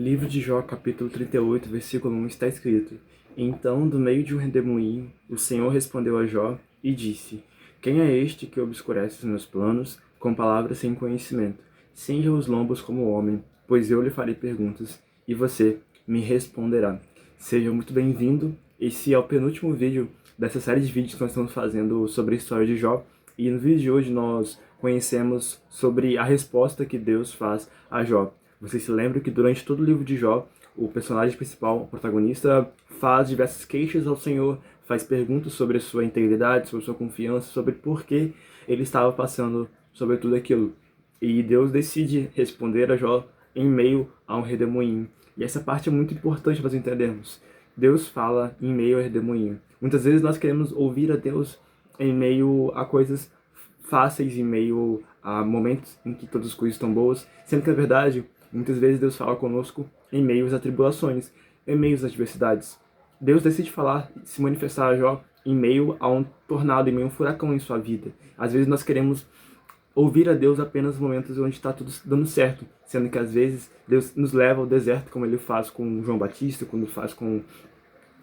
Livro de Jó, capítulo 38, versículo 1, está escrito: Então, do meio de um redemoinho, o Senhor respondeu a Jó e disse: Quem é este que obscurece os meus planos com palavras sem conhecimento? Cinja os lombos como homem, pois eu lhe farei perguntas, e você me responderá. Seja muito bem-vindo. Esse é o penúltimo vídeo dessa série de vídeos que nós estamos fazendo sobre a história de Jó. E no vídeo de hoje nós conhecemos sobre a resposta que Deus faz a Jó. Vocês se lembram que durante todo o livro de Jó, o personagem principal, o protagonista, faz diversas queixas ao Senhor, faz perguntas sobre a sua integridade, sobre a sua confiança, sobre por que ele estava passando sobre tudo aquilo. E Deus decide responder a Jó em meio a um redemoinho. E essa parte é muito importante para nós entendermos. Deus fala em meio ao redemoinho. Muitas vezes nós queremos ouvir a Deus em meio a coisas fáceis, em meio a momentos em que todas as coisas estão boas, sendo que, na verdade, muitas vezes Deus fala conosco em meio às atribulações, em meio às adversidades. Deus decide falar, se manifestar a Jó em meio a um tornado, em meio a um furacão em sua vida. Às vezes nós queremos ouvir a Deus apenas nos momentos onde está tudo dando certo, sendo que às vezes Deus nos leva ao deserto, como ele faz com João Batista, quando faz com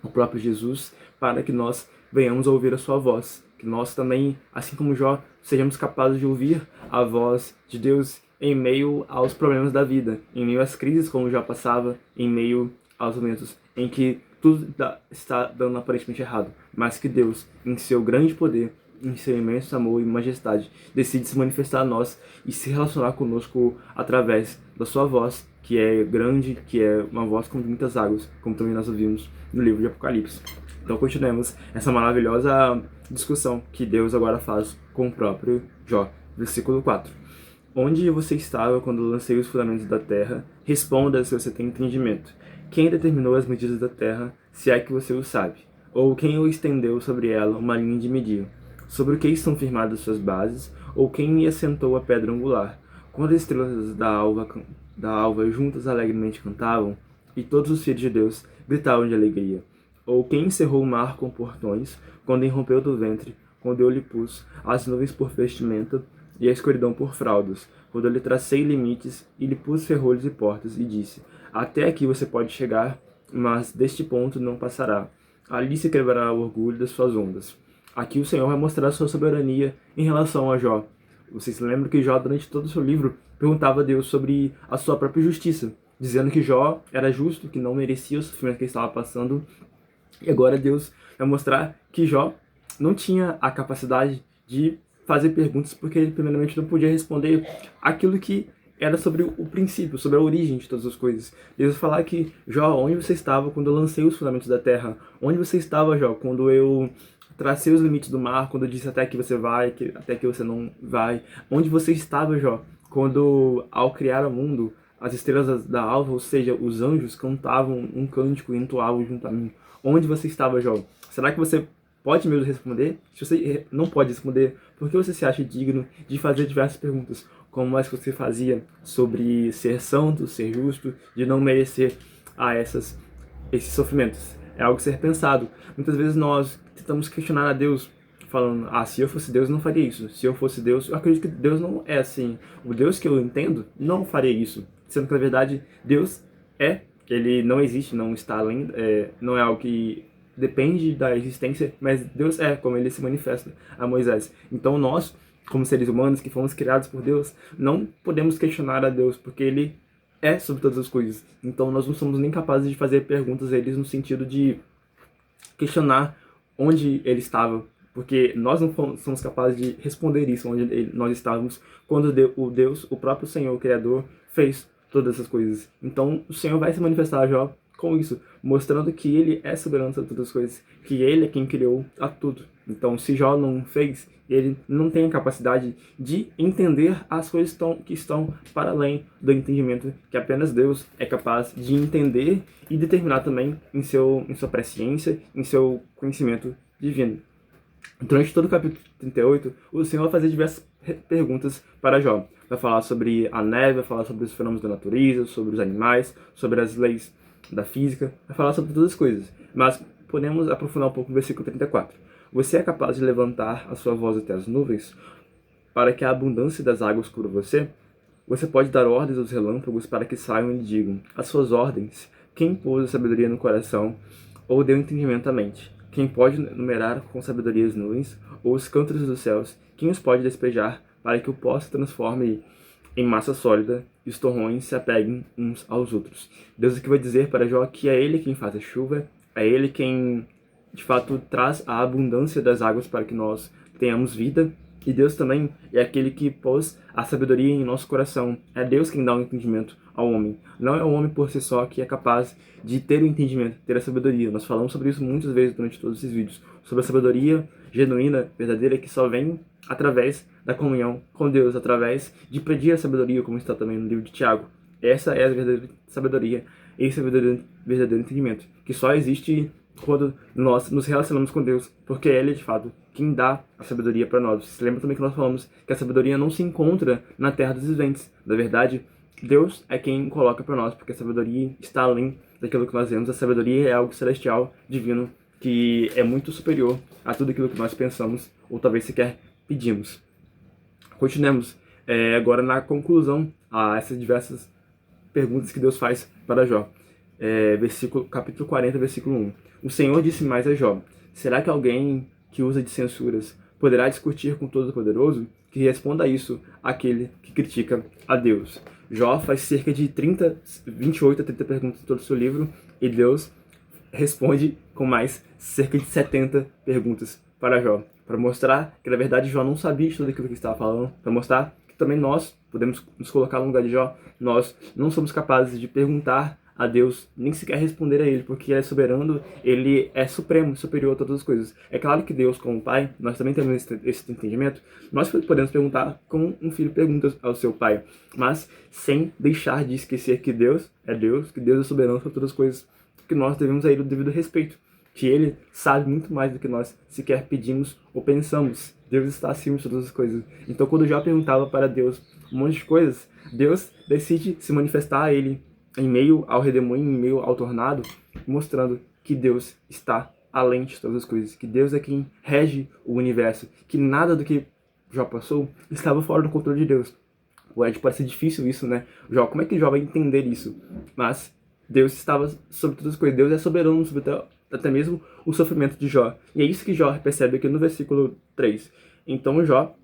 o próprio Jesus, para que nós venhamos a ouvir a sua voz. Que nós também, assim como Jó, sejamos capazes de ouvir a voz de Deus em meio aos problemas da vida, em meio às crises como Jó passava, em meio aos momentos em que tudo está dando aparentemente errado, mas que Deus, em seu grande poder, em seu imenso amor e majestade, decide se manifestar a nós e se relacionar conosco através da sua voz, que é grande, que é uma voz com muitas águas, como também nós ouvimos no livro de Apocalipse. Então continuemos essa maravilhosa discussão que Deus agora faz com o próprio Jó. Versículo 4. Onde você estava quando lancei os fundamentos da terra? Responda se você tem entendimento. Quem determinou as medidas da terra, se é que você o sabe? Ou quem o estendeu sobre ela uma linha de medir? Sobre o que estão firmadas suas bases? Ou quem assentou a pedra angular? Quando as estrelas da alva juntas alegremente cantavam, e todos os filhos de Deus gritavam de alegria. Ou quem encerrou o mar com portões, quando irrompeu do ventre, quando eu lhe pus as nuvens por vestimenta e a escuridão por fraldas, quando eu lhe tracei limites e lhe pus ferrolhos e portas, e disse: até aqui você pode chegar, mas deste ponto não passará. Ali se quebrará o orgulho das suas ondas. Aqui o Senhor vai mostrar a sua soberania em relação a Jó. Vocês se lembram que Jó, durante todo o seu livro, perguntava a Deus sobre a sua própria justiça, dizendo que Jó era justo, que não merecia o sofrimento que ele estava passando. E agora Deus vai mostrar que Jó não tinha a capacidade de fazer perguntas, porque ele primeiramente não podia responder aquilo que era sobre o princípio, sobre a origem de todas as coisas. Deus vai falar que, Jó, onde você estava quando eu lancei os fundamentos da terra? Onde você estava, Jó, quando eu tracei os limites do mar, quando eu disse até que você vai, até que você não vai? Onde você estava, Jó, quando, ao criar o mundo, as estrelas da alva, ou seja, os anjos, cantavam um cântico e entoavam junto a mim? Onde você estava, Jó? Será que você pode mesmo responder? Se você não pode responder, por que você se acha digno de fazer diversas perguntas, como as que você fazia sobre ser santo, ser justo, de não merecer esses sofrimentos? É algo a ser pensado. Muitas vezes nós tentamos questionar a Deus, falando: se eu fosse Deus, não faria isso. Se eu fosse Deus, eu acredito que Deus não é assim. O Deus que eu entendo não faria isso. Sendo que, na verdade, Deus ele não existe, não está além, não é algo que depende da existência, mas Deus é, como ele se manifesta a Moisés. Então nós, como seres humanos que fomos criados por Deus, não podemos questionar a Deus, porque ele é sobre todas as coisas. Então nós não somos nem capazes de fazer perguntas a eles no sentido de questionar onde ele estava, porque nós não somos capazes de responder isso, onde nós estávamos, quando o próprio Senhor, o Criador, fez todas essas coisas. Então o Senhor vai se manifestar a Jó com isso, mostrando que ele é soberano sobre todas as coisas, que ele é quem criou a tudo. Então, se Jó não fez, ele não tem a capacidade de entender as coisas que estão para além do entendimento que apenas Deus é capaz de entender e determinar também em sua presciência, em seu conhecimento divino. Durante todo o capítulo 38, o Senhor vai fazer diversas perguntas para Jó. Vai falar sobre a neve, vai falar sobre os fenômenos da natureza, sobre os animais, sobre as leis da física, vai falar sobre todas as coisas. Mas podemos aprofundar um pouco no versículo 34. Você é capaz de levantar a sua voz até as nuvens, para que a abundância das águas cubra você? Você pode dar ordens aos relâmpagos para que saiam e digam: as suas ordens, quem pôs a sabedoria no coração ou deu entendimento à mente? Quem pode numerar com sabedoria as nuvens ou os cantos dos céus? Quem os pode despejar para que o pó se transforme em massa sólida e os torrões se apeguem uns aos outros? Deus aqui vai dizer para Jó que é ele quem faz a chuva, é ele quem de fato traz a abundância das águas para que nós tenhamos vida. E Deus também é aquele que pôs a sabedoria em nosso coração. É Deus quem dá o entendimento ao homem. Não é o homem por si só que é capaz de ter o entendimento, ter a sabedoria. Nós falamos sobre isso muitas vezes durante todos esses vídeos. Sobre a sabedoria genuína, verdadeira, que só vem através da comunhão com Deus, através de pedir a sabedoria, como está também no livro de Tiago. Essa é a verdadeira sabedoria, esse é o verdadeiro entendimento, que só existe quando nós nos relacionamos com Deus, porque Ele é de fato quem dá a sabedoria para nós. Você lembra também que nós falamos que a sabedoria não se encontra na terra dos viventes. Na verdade, Deus é quem coloca para nós, porque a sabedoria está além daquilo que nós vemos. A sabedoria é algo celestial, divino, que é muito superior a tudo aquilo que nós pensamos ou talvez sequer pedimos. Continuemos agora na conclusão a essas diversas perguntas que Deus faz para Jó. Capítulo 40, versículo 1. O Senhor disse mais a Jó: será que alguém que usa de censuras poderá discutir com o Todo-Poderoso? Que responda a isso aquele que critica a Deus. Jó faz cerca de 28 a 30 perguntas em todo o seu livro, e Deus responde com mais cerca de 70 perguntas para Jó, para mostrar que na verdade Jó não sabia de tudo aquilo que estava falando, para mostrar que também nós podemos nos colocar no lugar de Jó. Nós não somos capazes de perguntar a Deus, nem sequer responder a Ele, porque Ele é soberano, Ele é supremo, superior a todas as coisas. É claro que Deus, como Pai, nós também temos esse entendimento, nós podemos perguntar como um filho pergunta ao seu pai, mas sem deixar de esquecer que Deus, que Deus é soberano sobre todas as coisas, que nós devemos a Ele o devido respeito, que Ele sabe muito mais do que nós sequer pedimos ou pensamos. Deus está acima de todas as coisas. Então, quando Jó perguntava para Deus um monte de coisas, Deus decide se manifestar a Ele em meio ao redemoinho, em meio ao tornado, mostrando que Deus está além de todas as coisas, que Deus é quem rege o universo, que nada do que Jó passou estava fora do controle de Deus. Pode parecer difícil isso, né? Jó, como é que Jó vai entender isso? Mas Deus estava sobre todas as coisas, Deus é soberano sobre até mesmo o sofrimento de Jó. E é isso que Jó percebe aqui no versículo 3. Então Jó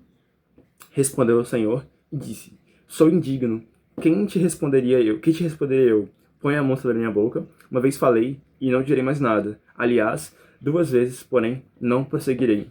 respondeu ao Senhor e disse: sou indigno. Quem te responderia eu? Que te responderia eu? Põe a mão sobre a minha boca. Uma vez falei e não direi mais nada. Aliás, 2 vezes, porém, não prosseguirei.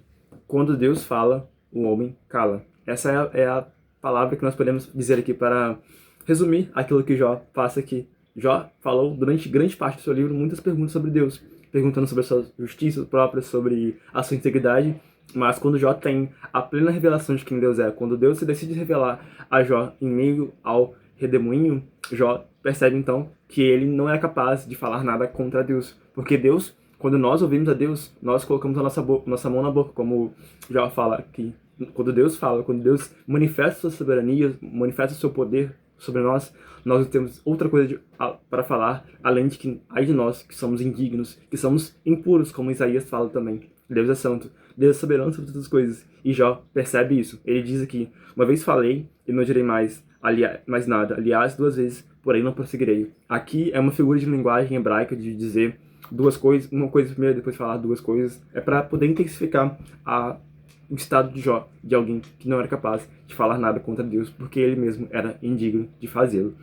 Quando Deus fala, o homem cala. Essa é a palavra que nós podemos dizer aqui para resumir aquilo que Jó passa aqui. Jó falou durante grande parte do seu livro muitas perguntas sobre Deus, perguntando sobre a sua justiça própria, sobre a sua integridade. Mas quando Jó tem a plena revelação de quem Deus é, quando Deus se decide revelar a Jó em meio ao redemoinho, Jó percebe então que ele não é capaz de falar nada contra Deus. Porque Deus, quando nós ouvimos a Deus, nós colocamos a nossa mão na boca, como Jó fala aqui. Quando Deus fala, quando Deus manifesta sua soberania, manifesta o seu poder sobre nós, nós não temos outra coisa para falar, além de que, ai de nós, que somos indignos, que somos impuros, como Isaías fala também. Deus é santo, Deus é soberano sobre todas as coisas. E Jó percebe isso. Ele diz aqui: uma vez falei e não direi mais nada. Aliás, 2 vezes, porém não prosseguirei. Aqui é uma figura de linguagem hebraica de dizer duas coisas, uma coisa primeiro, depois falar 2 coisas. É para poder intensificar o estado de Jó, de alguém que não era capaz de falar nada contra Deus, porque ele mesmo era indigno de fazê-lo.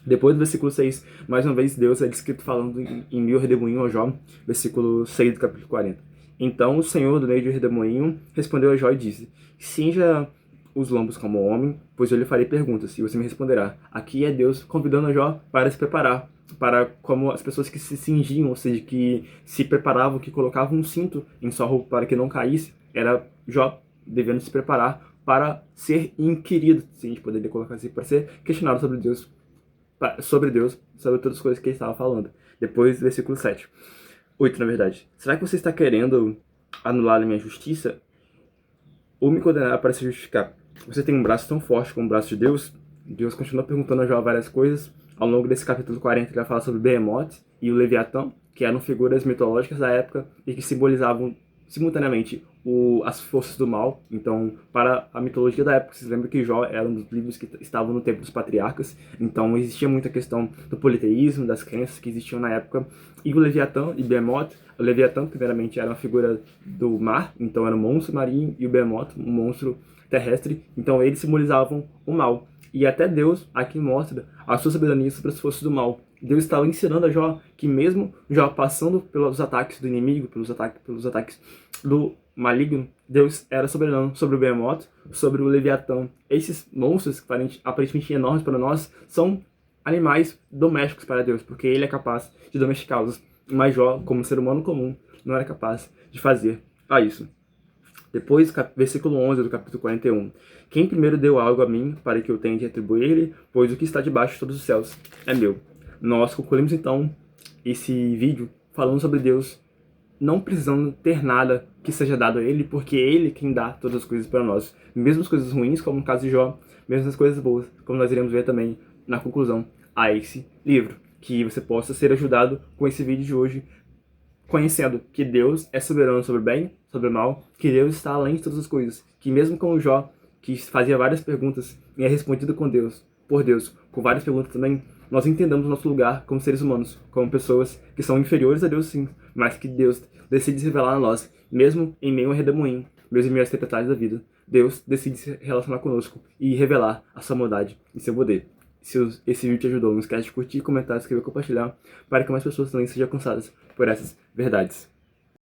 Depois do versículo 6, mais uma vez Deus é descrito falando em meio ao redemoinho a Jó, versículo 6 do capítulo 40. Então o Senhor, do meio do redemoinho, respondeu a Jó e disse: cinja os lombos como homem, pois eu lhe farei perguntas, e você me responderá. Aqui é Deus convidando a Jó para se preparar, para como as pessoas que se cingiam, ou seja, que se preparavam, que colocavam um cinto em sua roupa para que não caísse, era Jó devendo se preparar para ser inquirido, se a gente poderia colocar assim, para ser questionado sobre Deus, sobre todas as coisas que ele estava falando. Depois, versículo 7. 8, na verdade. Será que você está querendo anular a minha justiça ou me condenar para se justificar? Você tem um braço tão forte como o braço de Deus? Deus continua perguntando a Jó várias coisas. Ao longo desse capítulo 40, ele vai falar sobre Behemoth e o Leviatã, que eram figuras mitológicas da época e que simbolizavam simultaneamente as forças do mal. Então, para a mitologia da época, vocês lembram que Jó era um dos livros que estavam no tempo dos patriarcas, então existia muita questão do politeísmo, das crenças que existiam na época, e o Leviatã e Behemoth. O Leviatã, primeiramente, era uma figura do mar, então era um monstro marinho, e o Behemoth, um monstro terrestre, então eles simbolizavam o mal. E até Deus aqui mostra a sua soberania sobre as forças do mal. Deus estava ensinando a Jó que mesmo Jó passando pelos ataques do inimigo, pelos ataques do maligno, Deus era soberano sobre o Behemoth, sobre o Leviatã. Esses monstros, que aparentemente enormes para nós, são animais domésticos para Deus, porque ele é capaz de domesticá-los. Mas Jó, como ser humano comum, não era capaz de fazer isso. Depois, versículo 11 do capítulo 41. Quem primeiro deu algo a mim, para que eu tenha de retribuir-lhe, pois o que está debaixo de todos os céus é meu. Nós concluímos então esse vídeo falando sobre Deus não precisando ter nada que seja dado a Ele, porque é Ele quem dá todas as coisas para nós. Mesmo as coisas ruins, como no caso de Jó, mesmo as coisas boas, como nós iremos ver também na conclusão a esse livro. Que você possa ser ajudado com esse vídeo de hoje, conhecendo que Deus é soberano sobre o bem, sobre o mal, que Deus está além de todas as coisas, que mesmo com o Jó, que fazia várias perguntas e é respondido por Deus, com várias perguntas também, nós entendamos o nosso lugar como seres humanos, como pessoas que são inferiores a Deus sim, mas que Deus decide se revelar a nós, mesmo em meio a redemoinho, mesmo em meio às tempestades da vida. Deus decide se relacionar conosco e revelar a sua bondade e seu poder. Se esse vídeo te ajudou, não esquece de curtir, comentar, escrever e compartilhar para que mais pessoas também sejam alcançadas por essas verdades.